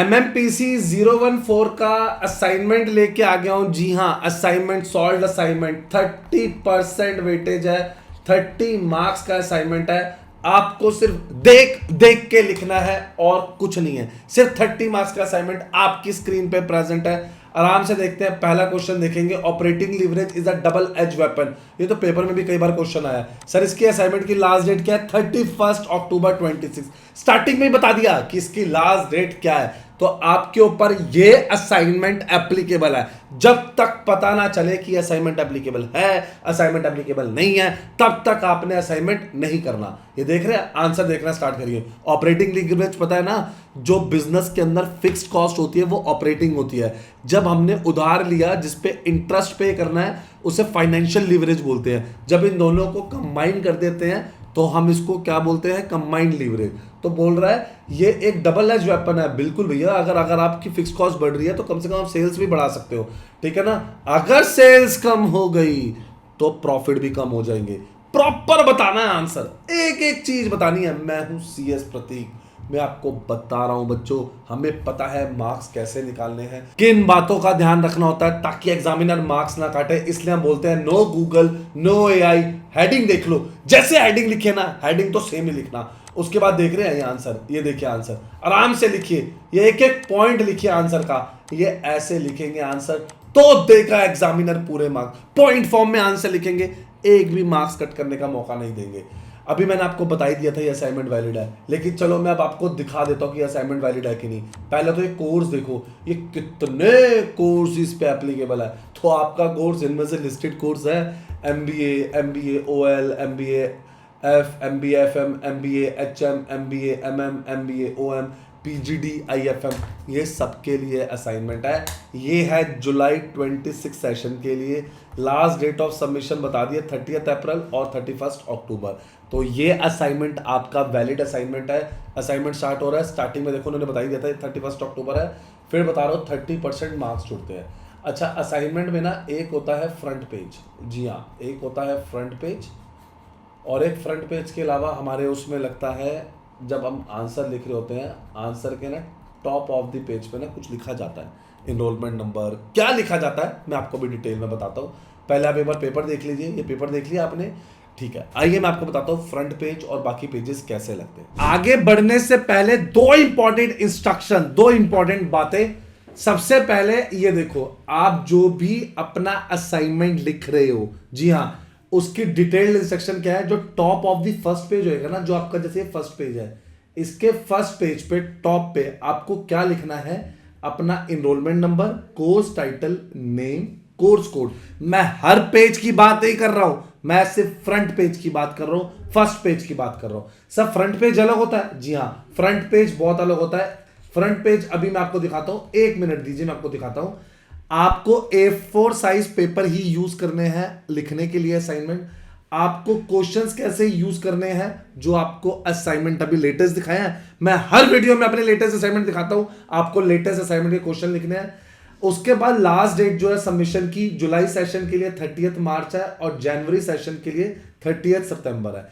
MMPC 014 का assignment लेके आ गया हूं। जी हाँ, असाइनमेंट सॉल्व असाइनमेंट 30% वेटेज है, 30 मार्क्स का असाइनमेंट है। आपको सिर्फ देख देख के लिखना है और कुछ नहीं है। सिर्फ 30 मार्क्स का असाइनमेंट आपकी स्क्रीन पे प्रेजेंट है। आराम से देखते हैं। पहला क्वेश्चन देखेंगे, operating leverage is a double edge weapon. ये तो पेपर में भी कई बार क्वेश्चन आया। सर इसकी असाइनमेंट की लास्ट डेट क्या है? 31 अक्टूबर 26। स्टार्टिंग में ही बता दिया कि इसकी लास्ट डेट क्या है, तो आपके ऊपर ये असाइनमेंट एप्लीकेबल है। जब तक पता ना चले कि असाइनमेंट एप्लीकेबल है, असाइनमेंट एप्लीकेबल नहीं है, तब तक आपने असाइनमेंट नहीं करना। ये देख रहे हैं, आंसर देखना स्टार्ट करिए। ऑपरेटिंग लीवरेज पता है ना, जो बिजनेस के अंदर फिक्स्ड कॉस्ट होती है वो ऑपरेटिंग होती है। जब हमने उधार लिया जिसपे इंटरेस्ट पे करना है, उसे फाइनेंशियल लीवरेज बोलते हैं। जब इन दोनों को कंबाइन कर देते हैं तो हम इसको क्या बोलते हैं? Combined leverage. तो बोल रहा है ये एक डबल एज वेपन है। बिल्कुल भैया, अगर आपकी फिक्स कॉस्ट बढ़ रही है तो कम से कम आप सेल्स भी बढ़ा सकते हो, ठीक है ना। अगर सेल्स कम हो गई तो प्रॉफिट भी कम हो जाएंगे। प्रॉपर बताना है आंसर, एक एक चीज बतानी है। मैं हूं CS प्रतीक, मैं आपको बता रहा हूं बच्चों, हमें पता है मार्क्स कैसे निकालने हैं, किन बातों का ध्यान रखना होता है ताकि एग्जामिनर मार्क्स ना काटे। इसलिए हम बोलते हैं no Google no AI। Heading देख लो, जैसे हेडिंग लिखे ना, हेडिंग तो सेम ही लिखना। उसके बाद देख रहे हैं ये आंसर, ये देखिए आंसर, आराम से लिखिए। ये एक एक पॉइंट लिखिए आंसर का, ये ऐसे लिखेंगे आंसर तो देगा एग्जामिनर पूरे मार्क्स। पॉइंट फॉर्म में आंसर लिखेंगे, एक भी मार्क्स कट करने का मौका नहीं देंगे। अभी मैंने आपको बता ही दिया था ये असाइनमेंट वैलिड है, लेकिन चलो मैं अब आपको दिखा देता हूँ कि असाइनमेंट वैलिड है कि नहीं। पहले तो ये कोर्स देखो, ये कितने कोर्स इस पे एप्लीकेबल है। तो आपका कोर्स इनमें से लिस्टेड कोर्स है MBA, MBA OL, MBA F, MBA FM, MBA HM, MBA MM, MBA OM, PGD IFM, ये सबके लिए असाइनमेंट है। ये है जुलाई 26 सेशन के लिए। लास्ट डेट ऑफ सबमिशन बता दिए 30 अप्रैल और 31 अक्टूबर। तो ये असाइनमेंट आपका वैलिड असाइनमेंट है। असाइनमेंट स्टार्ट हो रहा है, स्टार्टिंग में देखो उन्होंने बता ही दिया था 31 अक्टूबर है। फिर बता रहा हूँ 30% मार्क्स जुड़ते हैं। अच्छा, असाइनमेंट में ना एक होता है फ्रंट पेज। जी हाँ, एक होता है फ्रंट पेज, और एक फ्रंट पेज के अलावा हमारे उसमें लगता है जब हम आंसर लिख रहे होते हैं, आंसर के ना टॉप ऑफ द पेज पे ना कुछ लिखा जाता है, इनरोलमेंट नंबर, क्या लिखा जाता है मैं आपको भी डिटेल में बताता हूँ। पहले आप एक बार पेपर देख लीजिए। ये पेपर देख लिया आपने, ठीक है। आइए मैं आपको बताता हूँ फ्रंट पेज और बाकी पेजेस कैसे लगते हैं। आगे बढ़ने से पहले दो इंपॉर्टेंट इंस्ट्रक्शन, दो इंपॉर्टेंट बातें। सबसे पहले ये देखो, आप जो भी अपना असाइनमेंट लिख रहे हो, जी हाँ, उसकी डिटेल्ड इंस्ट्रक्शन क्या है। जो top of the first page होएगा ना, जो आपका जैसे फर्स्ट पेज है, इसके फर्स्ट पेज पे टॉप पे आपको क्या लिखना है? अपना enrolment number, course title, name, course code. मैं हर पेज की बात नहीं कर रहा हूं, मैं सिर्फ फ्रंट पेज की बात कर रहा हूं, फर्स्ट पेज की बात कर रहा हूं। सब फ्रंट पेज अलग होता है, जी हां, फ्रंट पेज बहुत अलग होता है। फ्रंट पेज अभी मैं आपको दिखाता हूं, एक मिनट दीजिए, मैं आपको दिखाता हूं। आपको A4 साइज पेपर ही यूज करने हैं लिखने के लिए असाइनमेंट। आपको क्वेश्चंस कैसे यूज करने हैं, जो आपको असाइनमेंट अभी लेटेस्ट दिखाया है। मैं हर वीडियो में अपने लेटेस्ट असाइनमेंट दिखाता हूं, आपको लेटेस्ट असाइनमेंट के क्वेश्चन लिखने हैं। उसके बाद लास्ट डेट जो है सबमिशन की, जुलाई सेशन के लिए 30 मार्च है और जनवरी सेशन के लिए 30 सितंबर है।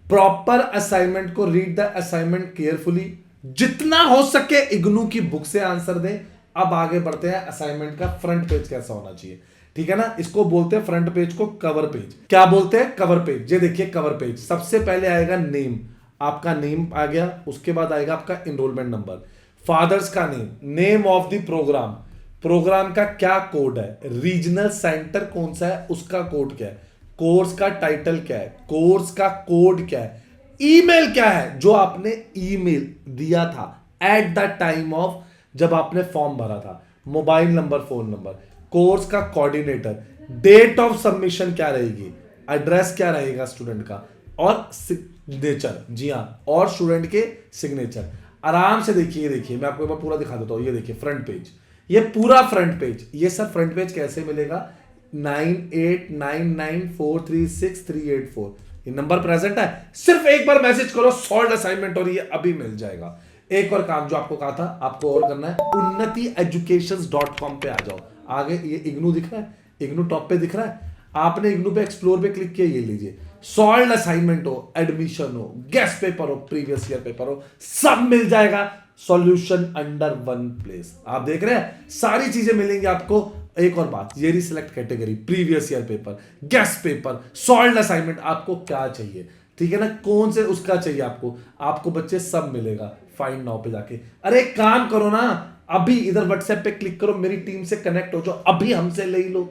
प्रॉपर असाइनमेंट को रीड द असाइनमेंट केयरफुली, जितना हो सके इग्नू की बुक से आंसर दें। अब आगे बढ़ते हैं, असाइनमेंट का फ्रंट पेज कैसा होना चाहिए, ठीक है ना। इसको बोलते हैं फ्रंट पेज को कवर पेज। क्या बोलते हैं? Cover page. ये देखिए कवर पेज, सबसे पहले आएगा नेम, आपका नेम आ गया। उसके बाद आएगा आपका इनरोलमेंट नंबर, फादर्स का name, name of the programme, programme का क्या कोड है, रीजनल सेंटर कौन सा है उसका कोड क्या है, कोर्स का टाइटल क्या है, कोर्स का कोड क्या है, ईमेल क्या है जो आपने ईमेल दिया था एट द टाइम ऑफ जब आपने फॉर्म भरा था, mobile number, phone number, course का कोऑर्डिनेटर, डेट ऑफ सबमिशन क्या रहेगी, एड्रेस क्या रहेगा स्टूडेंट का, और सिग्नेचर। जी हाँ, और स्टूडेंट के सिग्नेचर। आराम से देखिए, देखिए मैं आपको एक बार पूरा दिखा देता हूं। ये देखिए फ्रंट पेज, ये पूरा फ्रंट पेज। ये सब फ्रंट पेज कैसे मिलेगा? 9899436384 ये नंबर प्रेजेंट है। सिर्फ एक बार मैसेज करो, सॉल्व असाइनमेंट, और ये अभी मिल जाएगा। एक और काम जो आपको कहा था, आपको और करना है, unnatieducations.com पे आ जाओ। आगे ये इग्नू दिख रहा है, इग्नू टॉप पे दिख रहा है, आपने इग्नू पे एक्सप्लोर पे क्लिक किया, ये लीजिए। सॉल्व असाइनमेंट हो, एडमिशन हो, गेस्ट पेपर हो, प्रीवियस ईयर पेपर हो, सब मिल जाएगा। Solution under one place. आप देख रहे हैं सारी चीजें मिलेंगी आपको। एक और बात, ये reselect category, previous year paper, guess paper, solved assignment, आपको क्या चाहिए, ठीक है ना, कौन से उसका चाहिए आपको बच्चे सब मिलेगा। फाइंड नाउ पे जाके, अरे एक काम करो ना, अभी इधर व्हाट्सएप पे क्लिक करो, मेरी टीम से कनेक्ट हो जाओ, अभी हमसे ले लो,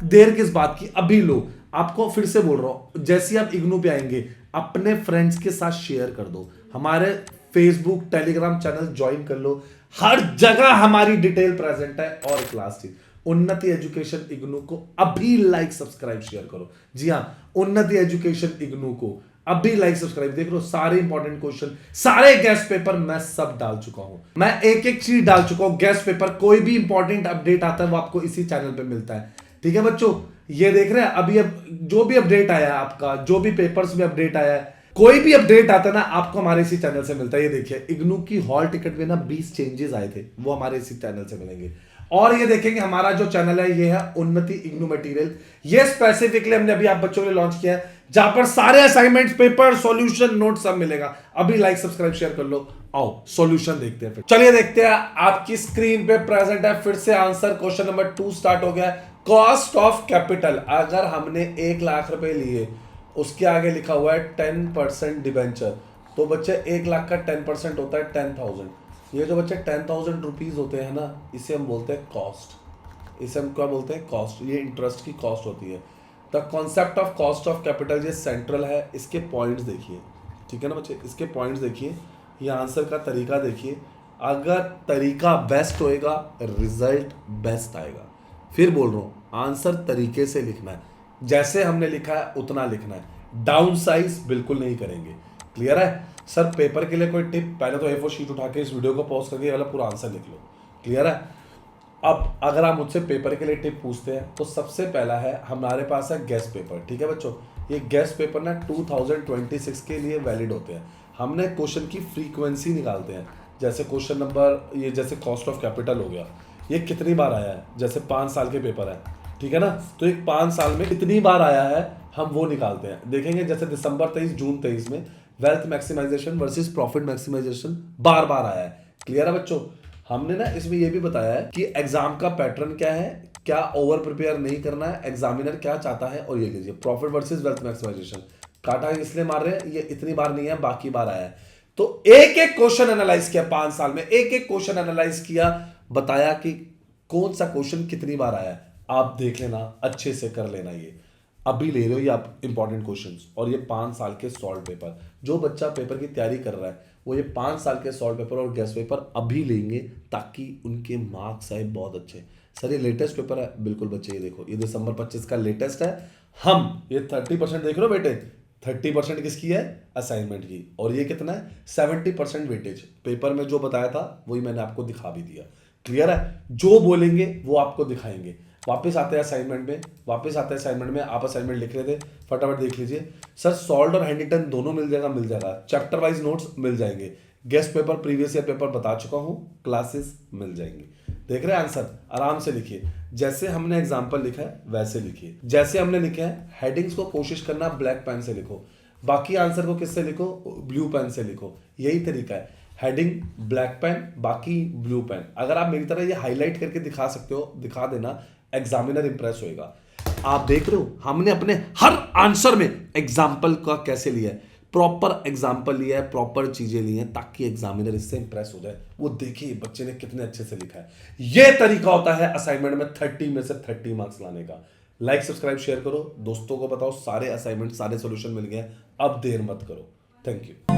देर किस बात की, अभी लो। आपको फिर से बोल रहा हूं, जैसे आप इग्नू पे आएंगे अपने फ्रेंड्स के साथ शेयर कर दो, हमारे फेसबुक टेलीग्राम चैनल ज्वाइन कर लो, हर जगह हमारी डिटेल प्रेजेंट है। और एक लास्ट चीज, उन्नति एजुकेशन इग्नू को अभी लाइक सब्सक्राइब शेयर करो। जी हां, उन्नति एजुकेशन इग्नू को अभी लाइक सब्सक्राइब। देख लो सारे इंपॉर्टेंट क्वेश्चन, सारे गेस्ट पेपर मैं सब डाल चुका हूं, मैं एक एक चीज डाल चुका हूं। गेस्ट पेपर कोई भी इंपॉर्टेंट अपडेट आता है वो आपको इसी चैनल पे मिलता है, ठीक है बच्चों। ये देख रहे हैं अभी अब जो भी अपडेट आया है आपका, जो भी पेपर्स में अपडेट आया है, कोई भी अपडेट आता है ना आपको हमारे इसी चैनल से मिलता है। ये देखिए इग्नू की हॉल टिकट में ना 20 चेंजेस आए थे, वो हमारे इसी चैनल से मिलेंगे। और ये देखेंगे हमारा जो चैनल है ये है उन्नति इग्नू मटेरियल, ये स्पेसिफिकली हमने अभी आप बच्चों के लिए लॉन्च किया है, जहां पर सारे असाइनमेंट्स, पेपर, सॉल्यूशन, नोट सब मिलेगा। अभी लाइक सब्सक्राइब शेयर कर लो। आओ सॉल्यूशन देखते हैं। फिर चलिए देखते हैं, आपकी स्क्रीन पे प्रेजेंट है फिर से आंसर। क्वेश्चन नंबर 2 स्टार्ट हो गया। कॉस्ट ऑफ कैपिटल, अगर हमने 1 लाख रुपए लिए, उसके आगे लिखा हुआ है 10% डिबेंचर, तो बच्चे 1 लाख का 10% होता है 10,000। ये जो बच्चे 10,000 रुपीज होते हैं ना, इसे हम बोलते हैं कॉस्ट। इसे हम क्या बोलते हैं? कॉस्ट। ये इंटरेस्ट की कॉस्ट होती है। The concept of cost of capital ये सेंट्रल है। इसके पॉइंट्स देखिए, ठीक है ना बच्चे, इसके पॉइंट्स देखिए, ये आंसर का तरीका देखिए। अगर तरीका बेस्ट होएगा रिजल्ट बेस्ट आएगा। फिर बोल रहा हूँ, आंसर तरीके से लिखना है, जैसे हमने लिखा है उतना लिखना है, डाउन साइज बिल्कुल नहीं करेंगे। क्लियर है सर? पेपर के लिए कोई टिप, पहले तो A4 शीट उठा के इस वीडियो को पॉज करके वाला पूरा आंसर लिख लो। क्लियर है? अब अगर आप मुझसे पेपर के लिए टिप पूछते हैं तो सबसे पहला है हमारे पास है गेस्ट पेपर, ठीक है बच्चों। ये गेस्ट पेपर ना 2026 के लिए वैलिड होते हैं। हमने क्वेश्चन की फ्रीक्वेंसी निकालते हैं, जैसे क्वेश्चन नंबर ये जैसे कॉस्ट ऑफ कैपिटल हो गया, ये कितनी बार आया है, जैसे 5 साल के पेपर है, ठीक है ना, तो एक 5 साल में कितनी बार आया है हम वो निकालते हैं। देखेंगे जैसे दिसंबर 23, जून 23 में wealth maximization versus profit maximization बार बार आया है। क्लियर है बच्चों? हमने ना इसमें ये भी बताया है कि एग्जाम का पैटर्न क्या है, क्या ओवर प्रिपेयर नहीं करना है, एग्जामिनर क्या चाहता है। और ये लीजिए प्रॉफिट वर्सेस वेल्थ मैक्सिमाइजेशन, काटा इसलिए मार रहे हैं, ये इतनी बार नहीं है, बाकी बार आया है। तो एक एक क्वेश्चन एनालाइज किया 5 साल में, एक एक क्वेश्चन एनालाइज किया, बताया कि कौन सा क्वेश्चन कितनी बार आया है। आप देख लेना, अच्छे से कर लेना। ये अभी ले लो ये आप इंपॉर्टेंट क्वेश्चंस, और ये 5 साल के सॉल्व पेपर। जो बच्चा पेपर की तैयारी कर रहा है वो ये 5 साल के सॉल्व पेपर और गेस्ट पेपर अभी लेंगे, ताकि उनके मार्क्स आए बहुत अच्छे। सर ये लेटेस्ट पेपर है, बिल्कुल बच्चे, ये देखो ये दिसंबर 25 का लेटेस्ट है। हम ये 30% देख रहे हो बेटे, 30% किसकी है? असाइनमेंट की। और ये कितना है? 70% वेटेज। पेपर में जो बताया था वही मैंने आपको दिखा भी दिया। क्लियर है? जो बोलेंगे वो आपको दिखाएंगे। वापस आते हैं असाइनमेंट में, आप असाइनमेंट लिख रहे थे, फटाफट देख लीजिए। सर सॉल्व्ड और हैंडिटन दोनों मिल जाएगा, चैप्टर वाइज नोट्स मिल जाएंगे, guest paper, previous year paper बता चुका हूं, क्लासेस मिल जाएंगी। देख रहे हैं आंसर? आराम से लिखिए, जैसे हमने एग्जाम्पल लिखा है वैसे लिखिए। जैसे हमने लिखे हैं, हेडिंग्स को कोशिश करना ब्लैक पेन से लिखो, बाकी आंसर को किससे लिखो? ब्लू पेन से लिखो। यही तरीका है, हेडिंग ब्लैक पेन, बाकी ब्लू पेन। अगर आप मेरी तरह ये हाईलाइट करके दिखा सकते हो, दिखा देना, एग्जामिनर इंप्रेस होएगा। आप देख रहे हो हमने अपने हर आंसर में एग्जाम्पल का कैसे लिया है, प्रॉपर एग्जाम्पल लिया है, प्रॉपर चीजें ली हैं, ताकि एग्जामिनर इससे इंप्रेस हो जाए। वो देखिए बच्चे ने कितने अच्छे से लिखा है। ये तरीका होता है असाइनमेंट में 30 में से 30 मार्क्स लाने का। लाइक सब्सक्राइब शेयर करो, दोस्तों को बताओ, सारे असाइनमेंट, सारे सोल्यूशन मिल गए। अब देर मत करो। Thank you.